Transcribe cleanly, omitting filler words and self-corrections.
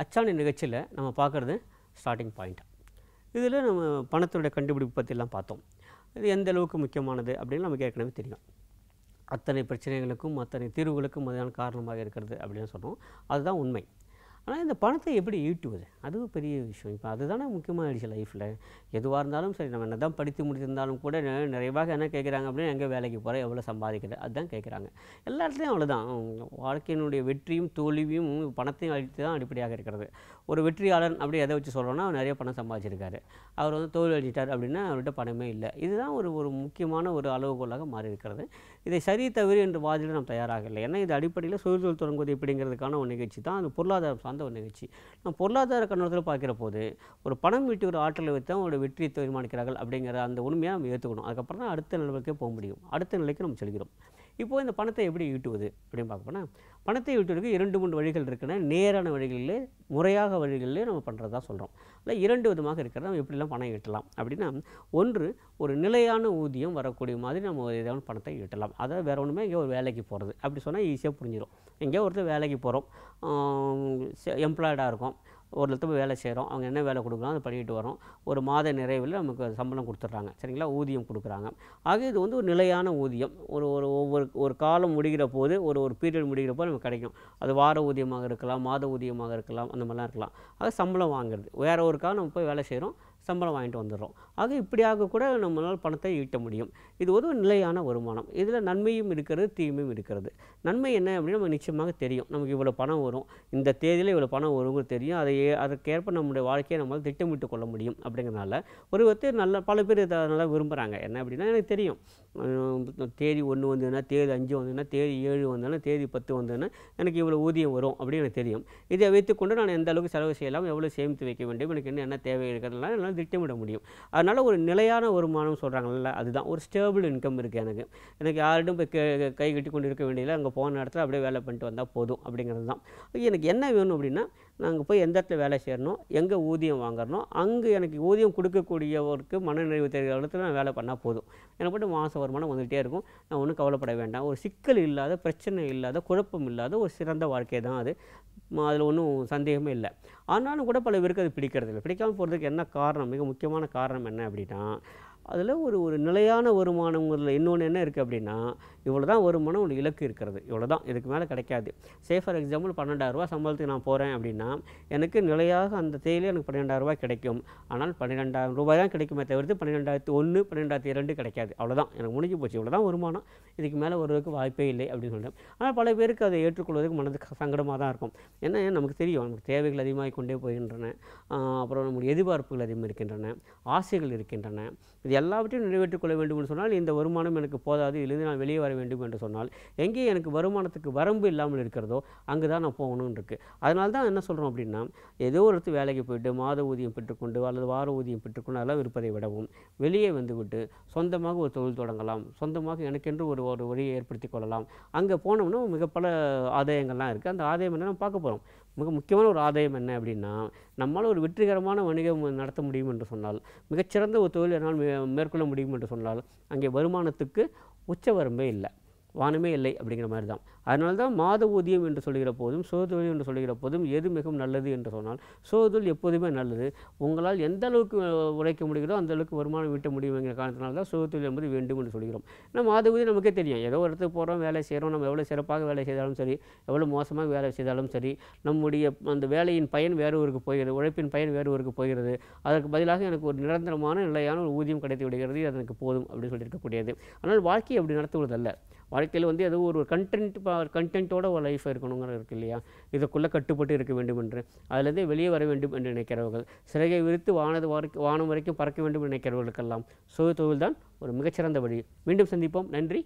அச்சாணி நிகழ்ச்சியில் நம்ம பார்க்குறது ஸ்டார்டிங் பாயிண்ட். இதில் நம்ம பணத்தோட கண்டுபிடிப்பு பற்றிலாம் பார்த்தோம். இது எந்த அளவுக்கு முக்கியமானது அப்படின்னு நமக்கு ஏற்கனவே தெரியும். அத்தனை பிரச்சனைகளுக்கும் அத்தனை தீர்வுகளுக்கும் அதுதான் காரணமாக இருக்கிறது அப்படின்னு சொன்னோம். அதுதான் உண்மை. ஆனால் இந்த பணத்தை எப்படி ஈட்டுவது, அதுவும் பெரிய விஷயம். இப்போ அதுதானே முக்கியமாகிடுச்சு லைஃப்பில். எதுவாக இருந்தாலும் சரி, நம்ம என்ன தான் படித்து முடித்திருந்தாலும் கூட நிறைவாக என்ன கேட்குறாங்க அப்படின்னா, எங்கே வேலைக்கு போகிற, எவ்வளோ சம்பாதிக்கிற, அதுதான் கேட்குறாங்க. எல்லா இடத்துலையும் அவ்வளோதான். வாழ்க்கையினுடைய வெற்றியும் தோல்வியும் பணத்தையும் அழித்து தான் அடிப்படையாக இருக்கிறது. ஒரு வெற்றியாளன் அப்படி எதை வச்சு சொல்கிறோன்னா, அவர் நிறைய பணம் சம்பாதிச்சிருக்காரு. அவர் தோல்வி அழிச்சிட்டார் அப்படின்னா அவர்கிட்ட பணமே இல்லை. இதுதான் ஒரு முக்கியமான ஒரு அளவுகோலாக மாறி இருக்கிறது. இதை சரி தவறு என்று வாதிட நாம் தயாராக இல்லை. ஏன்னா இது அடிப்படையில் சுயதொழில் தொடங்குவது எப்படிங்கிறதுக்கான ஒரு நிகழ்ச்சி தான். அது பொருளாதாரம் சார்ந்த ஒரு நிகழ்ச்சி. நம்ம பொருளாதார கண்ணோட்டத்தில் பார்க்குற போது ஒரு பணம் ஈட்டி ஒரு ஆற்றலை வைத்து தான் அவருடைய வெற்றியை தீர்மானிக்கிறார்கள் அப்படிங்கிற அந்த உண்மையாக நம்ம ஏற்றுக்கணும். அதுக்கப்புறம் தான் அடுத்த நிலைக்கே போக முடியும். அடுத்த நிலைக்கு நம்ம செல்கிறோம். இப்போது இந்த பணத்தை எப்படி ஈட்டுவது அப்படின்னு பார்க்க போனால், பணத்தை ஈட்டுவதற்கு 2-3 வழிகள் இருக்குன்னா, நேரான வழிகளிலே முறையாக வழிகளிலே நம்ம பண்ணுறது தான் சொல்கிறோம். இல்லை 2 விதமாக இருக்கிறது. நம்ம எப்படிலாம் பணம் ஈட்டலாம் அப்படின்னா, ஒன்று ஒரு நிலையான ஊதியம் வரக்கூடிய மாதிரி நம்ம ஏதாவது பணத்தை ஈட்டலாம். அதாவது வேறு ஒன்றுமே எங்கேயோ ஒரு வேலைக்கு போகிறது அப்படி சொன்னால் ஈஸியாக புரிஞ்சிடும். எங்கேயோ ஒருத்தர் வேலைக்கு போகிறோம், எம்ப்ளாய்டாக இருக்கும், ஒரு இடத்துல வேலை செய்கிறோம், அவங்க என்ன வேலை கொடுக்குறாங்க அதை பண்ணிட்டு வரோம். ஒரு மாத நிறைவில் நமக்கு சம்பளம் கொடுத்துட்றாங்க, சரிங்களா, ஊதியம் கொடுக்குறாங்க. ஆக இது ஒரு நிலையான ஊதியம். ஒரு காலம் முடிகிற போது ஒரு பீரியட் முடிகிற போது நமக்கு கிடைக்கும். அது வார ஊதியமாக இருக்கலாம், மாத ஊதியமாக இருக்கலாம், அந்த மாதிரிலாம் இருக்கலாம். ஆக சம்பளம் வாங்குறது வேறு ஒரு காலம் நம்ம போய் வேலை செய்கிறோம், சம்பளம் வாங்கிட்டு வந்துடுறோம். ஆக இப்படியாக கூட நம்மளால் பணத்தை ஈட்ட முடியும். இது ஒரு நிலையான வருமானம். இதில் நன்மையும் இருக்கிறது, தீமையும் இருக்கிறது. நன்மை என்ன அப்படின்னு நமக்கு நிச்சயமாக தெரியும். நமக்கு இவ்வளோ பணம் வரும், இந்த தேதியில் இவ்வளோ பணம் வருங்கிறது தெரியும். அதற்கேற்ப நம்முடைய வாழ்க்கையை நம்மளால் திட்டமிட்டு கொள்ள முடியும். அப்படிங்கிறதுனால பல பேர் இதை நல்லா விரும்புகிறாங்க. என்ன அப்படின்னா, எனக்கு தெரியும் தேதி 1 வந்ததுன்னா, தேதி 5 வந்ததுன்னா, தேதி 7 வந்ததுன்னா, தேதி 10 வந்ததுன்னா எனக்கு இவ்வளோ ஊதியம் வரும் அப்படின்னு எனக்கு தெரியும். இதை வைத்துக்கொண்டு நான் எந்த அளவுக்கு செலவு செய்யலாம், எவ்வளோ சேமித்து வைக்க வேண்டும், எனக்கு என்ன தேவை இருக்கிறதுனால என்னால் திட்டமிட முடியும். அதனால் ஒரு நிலையான வருமானம் சொல்கிறாங்கல்ல, அதுதான் ஒரு ஸ்டேபிள் இன்கம் இருக்குது. எனக்கு யார்கிட்டும் போய் கை கட்டி கொண்டு இருக்க வேண்டியதில்லை. அங்கே போன இடத்துல அப்படியே வேலை பண்ணிட்டு வந்தால் போதும் அப்படிங்கிறது தான். எனக்கு என்ன வேணும் அப்படின்னா, நாங்கள் போய் எந்த இடத்துல வேலை செய்யணும், எங்கே ஊதியம் வாங்கணும், அங்கே எனக்கு ஊதியம் கொடுக்கக்கூடியவருக்கு மனநிறைவு தெரிகிற இடத்துல நான் வேலை பண்ணால் போதும். எனக்கு மட்டும் மாத வருமானம் வந்துகிட்டே இருக்கும். நான் ஒன்றும் கவலைப்பட வேண்டாம். ஒரு சிக்கல் இல்லாத, பிரச்சனை இல்லாத, குழப்பம் இல்லாத ஒரு சிறந்த வாழ்க்கை தான் அது. அதில் ஒன்றும் சந்தேகமே இல்லை. ஆனாலும் கூட பல பேருக்கு அது பிடிக்கிறது இல்லை. பிடிக்காமல் போகிறதுக்கு என்ன காரணம், மிக முக்கியமான காரணம் என்ன அப்படின்னா, அதில் ஒரு நிலையான வருமானங்கிறதுல இன்னொன்று என்ன இருக்குது அப்படின்னா, இவ்வளோ தான் வருமானம் ஒரு இலக்கு இருக்கிறது, இவ்வளோ தான், இதுக்கு மேலே கிடைக்காது. ஃபார் எக்ஸாம்பிள் 12,000 சம்பளத்துக்கு நான் போகிறேன் அப்படின்னா, எனக்கு நிலையாக அந்த தேதியில் எனக்கு 12,000 கிடைக்கும். ஆனால் 12,000 தான் கிடைக்குமே தவிர்த்து 12,001 12,002 கிடைக்காது. அவ்வளோதான், எனக்கு முடிஞ்சு போச்சு, இவ்வளோ தான் வருமானம், இதுக்கு மேலே வருவதற்கு வாய்ப்பே இல்லை அப்படின்னு சொல்கிறேன். ஆனால் பல பேருக்கு அதை ஏற்றுக்கொள்வதற்கு மனதுக்கு சங்கடமாக தான் இருக்கும். ஏன்னா நமக்கு தெரியும், நமக்கு தேவைகள் அதிகமாகி கொண்டே போகின்றன, அப்புறம் நம்முடைய எதிர்பார்ப்புகள் அதிகமாக இருக்கின்றன, ஆசைகள் இருக்கின்றன. இது எல்லாவற்றையும் நிறைவேற்றிக் கொள்ள வேண்டும் என்று சொன்னால், இந்த வருமானம் எனக்கு போதாது, இதிலிருந்து நான் வெளியே வர வேண்டும் என்று சொன்னால், எங்கே எனக்கு வருமானத்துக்கு வரம்பு இல்லாமல் இருக்கிறதோ அங்கே தான் நான் போகணும்னு இருக்குது. அதனால தான் என்ன சொல்கிறோம் அப்படின்னா, ஏதோ ஒரு இடத்து வேலைக்கு போய்ட்டு மாத ஊதியம் பெற்றுக்கொண்டு அல்லது வார ஊதியம் பெற்றுக்கொண்டு அதெல்லாம் இருப்பதை விடவும், வெளியே வந்துவிட்டு சொந்தமாக ஒரு தொழில் தொடங்கலாம், சொந்தமாக எனக்கென்று ஒரு வழியை ஏற்படுத்தி கொள்ளலாம். அங்கே போனோம்னா மிக பல ஆதாயங்கள்லாம் இருக்குது. அந்த ஆதாயம் என்ன நம்ம பார்க்க போகிறோம். மிக முக்கியமான ஒரு ஆதாயம் என்ன அப்படின்னா, நம்மளால் ஒரு வெற்றிகரமான வணிகம் நடத்த முடியும் என்று சொன்னால், மிகச்சிறந்த ஒரு தொழில் என்னால் மேற்கொள்ள முடியும் என்று சொன்னால், அங்கே வருமானத்துக்கு உச்சவரம்பே இல்லை, வானமே இல்லை அப்படிங்கிற மாதிரி தான். அதனால தான் மாத ஊதியம் என்று சொல்கிற போதும், சுயதொழில் என்று சொல்கிற போதும் எது மிகவும் நல்லது என்று சொன்னால், சுயதொழில் எப்போதுமே நல்லது. உங்களால் எந்த அளவுக்கு உழைக்க முடிகிறதோ அந்த அளவுக்கு வருமானம் ஈட்ட முடியுங்கிற காரணத்தினால தான் சுயதொழில் என்பது வேண்டும் என்று சொல்கிறோம். ஏன்னா மாத ஊதியம் நமக்கே தெரியும். ஏதோ ஒரு இடத்துக்கு போகிறோம், வேலை செய்கிறோம், நம்ம எவ்வளோ சிறப்பாக வேலை செய்தாலும் சரி, எவ்வளோ மோசமாக வேலை செய்தாலும் சரி, நம்முடைய அந்த வேலையின் பயன் வேறு ஊருக்கு போகிறது, உழைப்பின் பயன் வேறு ஊருக்கு போகிறது. அதற்கு பதிலாக எனக்கு ஒரு நிரந்தரமான நிலையான ஒரு ஊதியம் கிடைத்து விடுகிறது, அது எனக்கு போதும் அப்படின்னு சொல்லியிருக்கக்கூடியது. ஆனால் வாழ்க்கையை அப்படி நடத்துவதல்ல. வாழ்க்கையில் ஏதோ ஒரு கண்டென்ட்டோட ஒரு லைஃப் இருக்கணுங்கிற இருக்குது இல்லையா, இதுக்குள்ளே கட்டுப்பட்டு இருக்க வேண்டும் என்று, அதிலிருந்தே வெளியே வர வேண்டும் என்று நினைக்கிறவர்கள், சிறகை விரித்து வானம் வரைக்கும் பறக்க வேண்டும் என்று நினைக்கிறவர்களுக்கெல்லாம் சுய தொழில் தான் ஒரு மிகச்சிறந்த வழி. மீண்டும் சந்திப்போம். நன்றி.